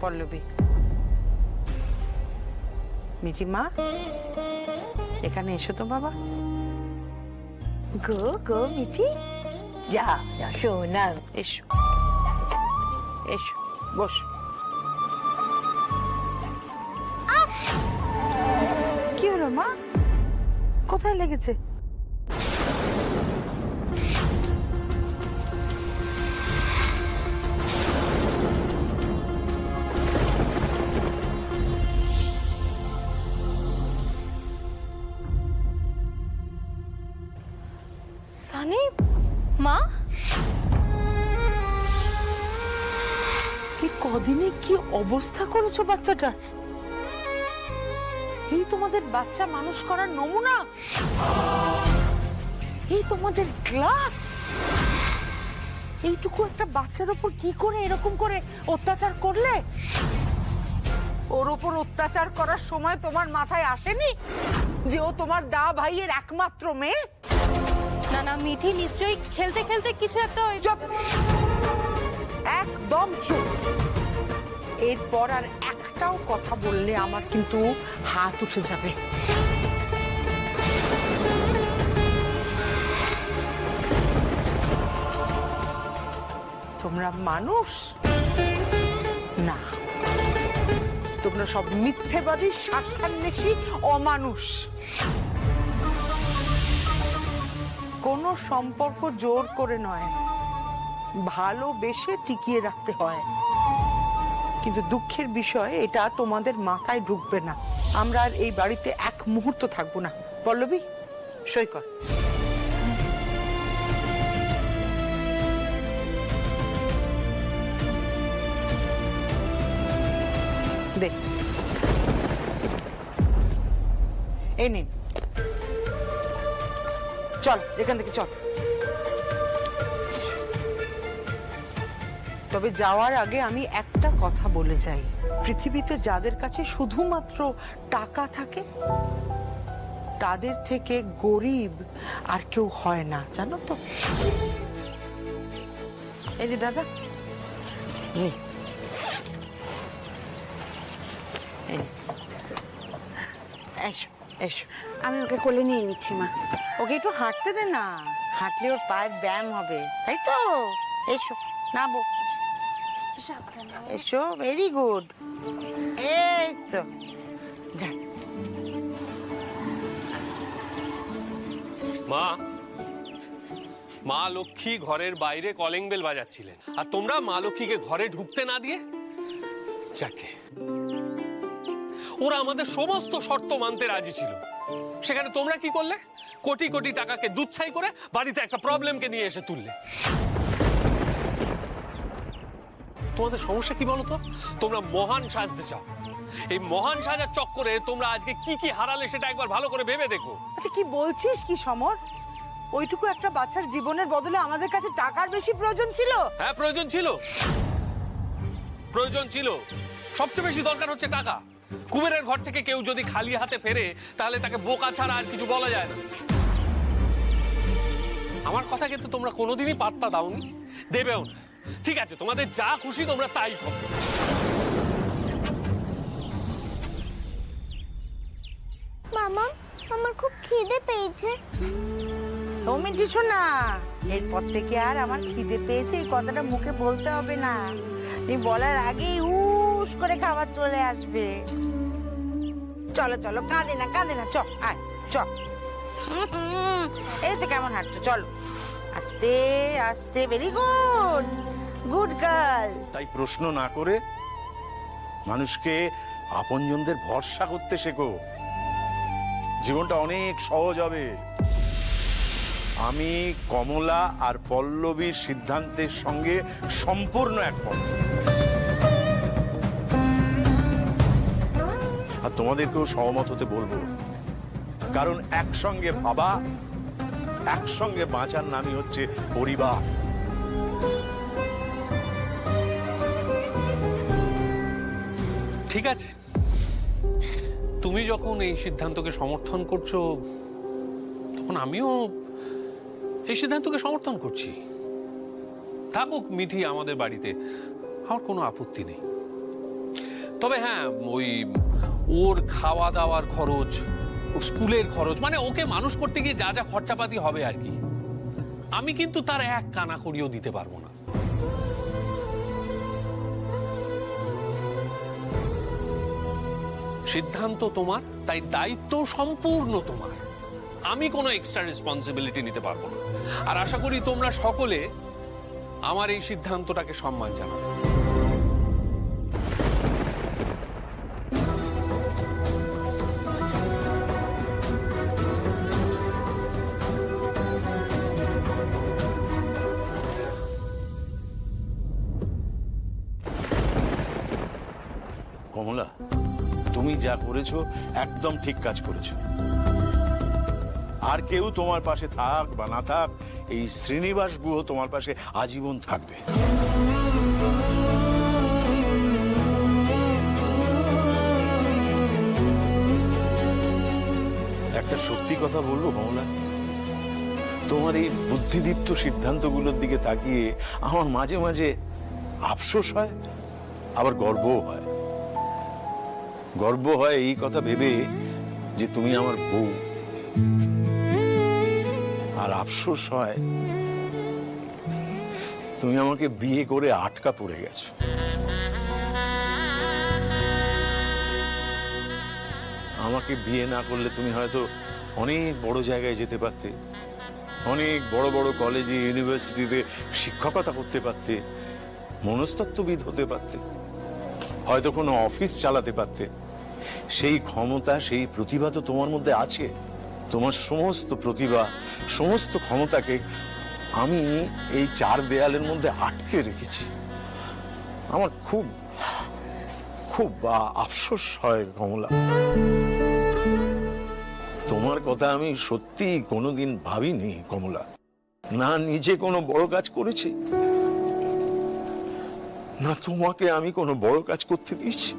পল্লবী। মিঠি মা, এখানে এসো তো বাবা। গো গো মিঠি, যা যা সোনা। এসো এসো, বসো। কি হলো মা, কোথায় লেগেছে? সানি, মা, কি কদিনে কি অবস্থা করেছো বাচ্চাটার? এই তোমাদের বাচ্চা মানুষ করার নমুনা? এই তোমাদের গ্লাস? এইটুকু একটা বাচ্চার উপর কি করে এরকম করে অত্যাচার করলে? ওর উপর অত্যাচার করার সময় তোমার মাথায় আসেনি যে ও তোমার দা ভাইয়ের একমাত্র মেয়ে? না না, মিঠি নিশ্চয়ই খেলতে খেলতে কিছু একটা। চুপ, একদম চুপ। এরপর আর একটাও কথা বললে আমার কিন্তু হাত উঠে যাবে। তোমরা মানুষ না, তোমরা সব মিথ্যেবাদী, স্বার্থান্বেষী, অমানুষ। কোনো সম্পর্ক জোর করে নয়, ভালোবেসে টিকিয়ে রাখতে হয়। কিন্তু দুঃখের বিষয়, এটা তোমাদের মাথায় ঢুকবে না। আমরা আর এই বাড়িতে এক মুহূর্ত থাকবো না। পল্লবী, সই কর। দে, এই নিন। চল এখান থেকে, চল। তবে যাওয়ার আগে আমি একটা কথা বলে যাই, পৃথিবীতে যাদের কাছে শুধুমাত্র টাকা থাকে তাদের থেকে গরিব আর কেউ হয় না, জানো তো? এই যে দাদা, এই এসো এসো। আমি ওকে কোলে নিয়ে নিচ্ছি মা। ওকে একটু হাঁটতে দে না, হাঁটলে ওর পায়ের ব্যায়াম হবে, তাই তো? এসো, নাবো। এসো, ভেরি গুড। এই তো, যা। মা, মা লক্ষ্মী ঘরের বাইরে কলিং বেল বাজাচ্ছিলেন, আর তোমরা মা লক্ষ্মীকে ঘরে ঢুকতে না দিয়ে, যাকে ওরা আমাদের সমস্ত শর্ত মানতে রাজি ছিল, সেখানে তোমরা কি করলে? কোটি কোটি টাকাকে দুচ্ছাই করে বাড়িতে একটা প্রবলেমকে নিয়ে এসে তুললে। তোমাদের সমস্যা কি বলতো? তোমরা মহান সাজতে চাও। এই মহান সাজার চক্করে তোমরা আজকে কি কি হারালে সেটা একবার ভালো করে ভেবে দেখো। আচ্ছা, কি বলছিস কি সমর? ওইটুকু একটা বাচ্চার জীবনের বদলে আমাদের কাছে টাকার বেশি প্রয়োজন ছিল। হ্যাঁ, প্রয়োজন ছিল, প্রয়োজন ছিল। সবচেয়ে বেশি দরকার হচ্ছে টাকা। কুবেরের ঘর থেকে কেউ যদি খালি হাতে ফেরে, তাহলে তাকে বোকা ছাড়া আর কিছু বলা যায় না। আমার কথা কিন্তু তোমরা কোনোদিনই পাত্তা দাওনি, দেবেও না। ঠিক আছে, তোমাদের যা খুশি তোমরা তাই করো। মামা, আমার খুব খিদে পেয়েছে। ও মিঠি শোনা, এরপর থেকে আর আমার খিদে পেয়েছে এই কথাটা মুখে বলতে হবে না। তুমি বলার আগেই হুশ করে খাবার চলে আসবে। চলো চলো, কাঁদে না কাঁদে না, চ আয় চ। এই তো কেমন হাঁটছো, চলো আস্তে আস্তে। Very good, good girl. তাই প্রশ্ন না করে মানুষকে আপনজনদের ভরসা করতে শেখো, জীবনটা অনেক সহজ হবে। আমি কমলা আর পল্লবীর সিদ্ধান্তের সঙ্গে সম্পূর্ণ একমত, আর তোমাদেরকেও সহমত হতে বলবো। কারণ একসঙ্গে ভাবা, একসঙ্গে বাঁচার নামই হচ্ছে পরিবার। ঠিক আছে, তুমি যখন এই সিদ্ধান্তকে সমর্থন করছো, তখন আমিও এই সিদ্ধান্তকে সমর্থন করছি। থাকুক মিঠি আমাদের বাড়িতে, আমার কোনো আপত্তি নেই। তবে হ্যাঁ, ওই ওর খাওয়া দাওয়ার খরচ, ওর স্কুলের খরচ, মানে ওকে মানুষ করতে গিয়ে যা যা খরচাপাতি হবে আর কি, আমি কিন্তু তার এক কানা করিও দিতে পারবো না। সিদ্ধান্ত তোমার, তাই দায়িত্ব সম্পূর্ণ তোমার। আমি কোনো এক্সট্রা রেসপন্সিবিলিটি নিতে পারবো না। আর আশা করি তোমরা সকলে আমার এই সিদ্ধান্তটাকে সম্মান জানাবে। কমলা, তুমি যা করেছো একদম ঠিক কাজ করেছো। আর কেউ তোমার পাশে থাক বা না থাক, এই শ্রীনিবাস গুহ তোমার পাশে আজীবন থাকবে। একটা সত্যি কথা বলবো কমলা, তোমার এই বুদ্ধিদীপ্ত সিদ্ধান্তগুলোর দিকে তাকিয়ে আমার মাঝে মাঝে আফসোস হয়, আবার গর্বও হয়। গর্ব হয় এই কথা ভেবে যে তুমি আমার বউ, আর আফসোস হয় তুমি আমাকে বিয়ে করে আটকা পড়ে গেছো। আমাকে বিয়ে না করলে তুমি হয়তো অনেক বড় জায়গায় যেতে পারতে, অনেক বড় বড় কলেজে ইউনিভার্সিটিতে শিক্ষকতা করতে পারতে, মনস্তত্ত্ববিদ হতে পারতে, হয়তো কোনো অফিস চালাতে পারতে। সেই ক্ষমতা, সেই প্রতিভা তো তোমার মধ্যে আছে। তোমার সমস্ত প্রতিভা, সমস্ত ক্ষমতাকে আমি এই চার দেয়ালের মধ্যে আটকে রেখেছি। আমার খুব খুব আফসোস হয় কমলা। তোমার কথা আমি সত্যি কোনোদিন ভাবিনি কমলা। না নিজে কোনো বড় কাজ করেছি, না তোমাকে আমি কোনো বড় কাজ করতে দিয়েছি।